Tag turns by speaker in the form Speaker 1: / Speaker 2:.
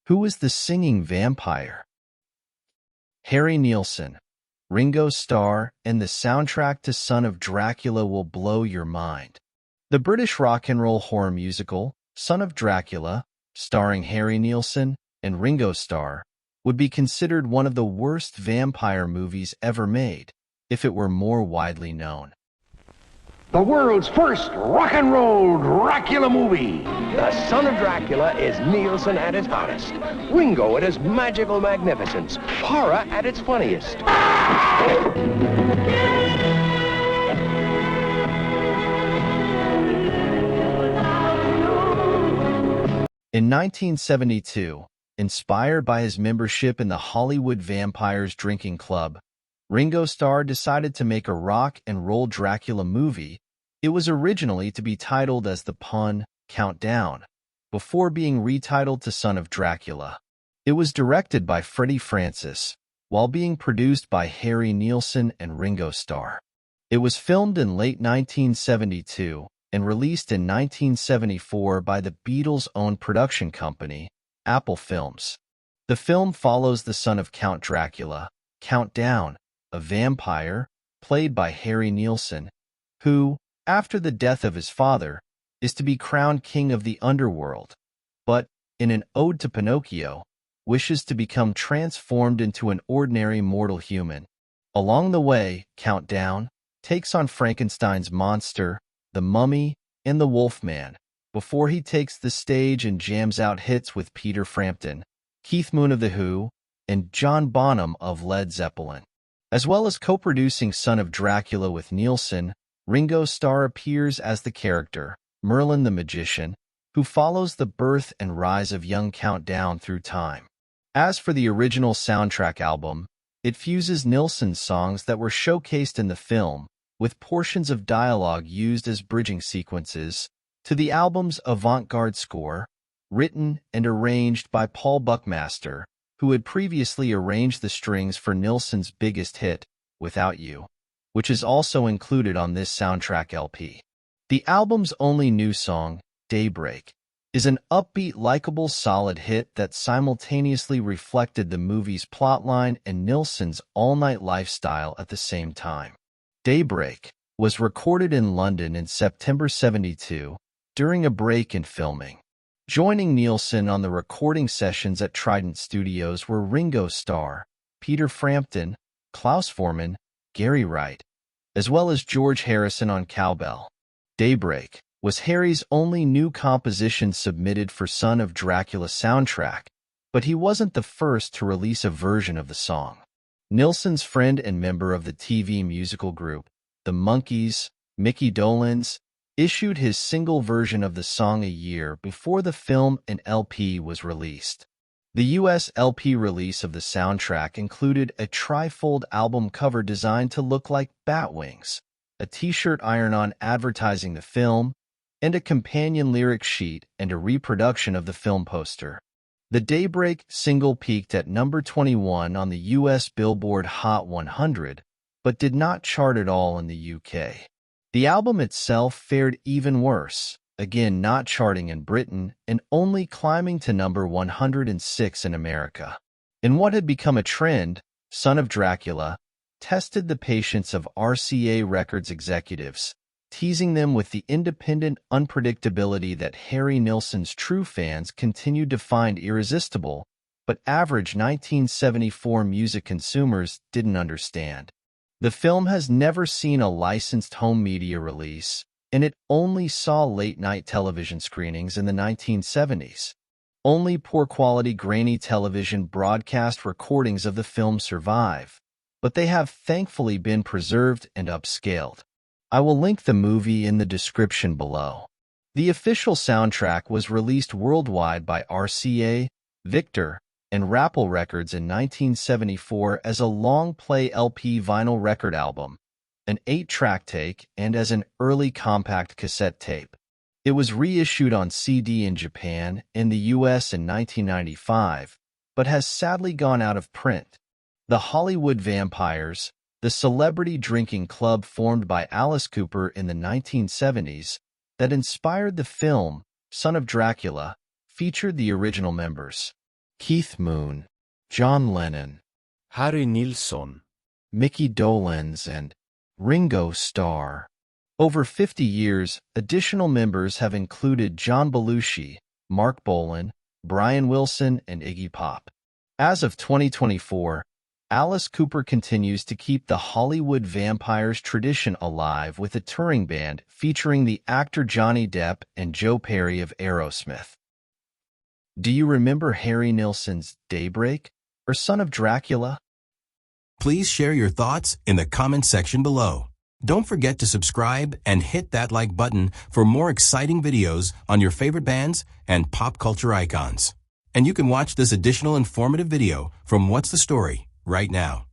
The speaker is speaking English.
Speaker 1: Who is the singing vampire? Harry Nilsson, Ringo Starr, and the soundtrack to Son of Dracula will blow your mind. The British rock and roll horror musical, Son of Dracula, starring Harry Nilsson and Ringo Starr, would be considered one of the worst vampire movies ever made if it were more widely known.
Speaker 2: The world's first rock and roll Dracula movie.
Speaker 3: The Son of Dracula is Nilsson at his hottest, Ringo at his magical magnificence, horror at its funniest.
Speaker 1: In 1972, inspired by his membership in the Hollywood Vampires Drinking Club, Ringo Starr decided to make a rock and roll Dracula movie. It was originally to be titled as the pun Count Downe, before being retitled to Son of Dracula. It was directed by Freddie Francis, while being produced by Harry Nilsson and Ringo Starr. It was filmed in late 1972 and released in 1974 by the Beatles' own production company, Apple Films. The film follows the son of Count Dracula, Count Downe, a vampire, played by Harry Nilsson, who, after the death of his father, is to be crowned king of the underworld, but, in an ode to Pinocchio, wishes to become transformed into an ordinary mortal human. Along the way, Count Downe takes on Frankenstein's monster, the Mummy, and the Wolfman, before he takes the stage and jams out hits with Peter Frampton, Keith Moon of The Who, and John Bonham of Led Zeppelin. As well as co-producing Son of Dracula with Nilsson, Ringo Starr appears as the character, Merlin the Magician, who follows the birth and rise of young Count Downe through time. As for the original soundtrack album, it fuses Nilsson's songs that were showcased in the film, with portions of dialogue used as bridging sequences, to the album's avant-garde score, written and arranged by Paul Buckmaster, who had previously arranged the strings for Nilsson's biggest hit, Without You, which is also included on this soundtrack LP. The album's only new song, Daybreak, is an upbeat, likable, solid hit that simultaneously reflected the movie's plotline and Nilsson's all-night lifestyle at the same time. Daybreak was recorded in London in September '72 during a break in filming. Joining Nilsson on the recording sessions at Trident Studios were Ringo Starr, Peter Frampton, Klaus Voormann, Gary Wright, as well as George Harrison on cowbell. Daybreak was Harry's only new composition submitted for Son of Dracula soundtrack, but he wasn't the first to release a version of the song. Nilsson's friend and member of the TV musical group, The Monkees, Mickey Dolenz, issued his single version of the song a year before the film and LP was released. The U.S. LP release of the soundtrack included a trifold album cover designed to look like bat wings, a t-shirt iron-on advertising the film, and a companion lyric sheet and a reproduction of the film poster. The Daybreak single peaked at number 21 on the U.S. Billboard Hot 100, but did not chart at all in the U.K. The album itself fared even worse, again not charting in Britain and only climbing to number 106 in America. In what had become a trend, Son of Dracula tested the patience of RCA Records executives, teasing them with the independent unpredictability that Harry Nilsson's true fans continued to find irresistible, but average 1974 music consumers didn't understand. The film has never seen a licensed home media release, and it only saw late-night television screenings in the 1970s. Only poor-quality grainy television broadcast recordings of the film survive, but they have thankfully been preserved and upscaled. I will link the movie in the description below. The official soundtrack was released worldwide by RCA, Victor, and Rappel Records in 1974 as a long-play LP vinyl record album, an 8-track take, and as an early compact cassette tape. It was reissued on CD in Japan and the US in 1995, but has sadly gone out of print. The Hollywood Vampires, the celebrity drinking club formed by Alice Cooper in the 1970s that inspired the film Son of Dracula, featured the original members. Keith Moon, John Lennon,
Speaker 4: Harry Nilsson,
Speaker 1: Mickey Dolenz, and Ringo Starr. Over 50 years, additional members have included John Belushi, Mark Bolan, Brian Wilson, and Iggy Pop. As of 2024, Alice Cooper continues to keep the Hollywood Vampires tradition alive with a touring band featuring the actor Johnny Depp and Joe Perry of Aerosmith. Do you remember Harry Nilsson's Daybreak or Son of Dracula?
Speaker 5: Please share your thoughts in the comment section below. Don't forget to subscribe and hit that like button for more exciting videos on your favorite bands and pop culture icons. And you can watch this additional informative video from What's the Story right now.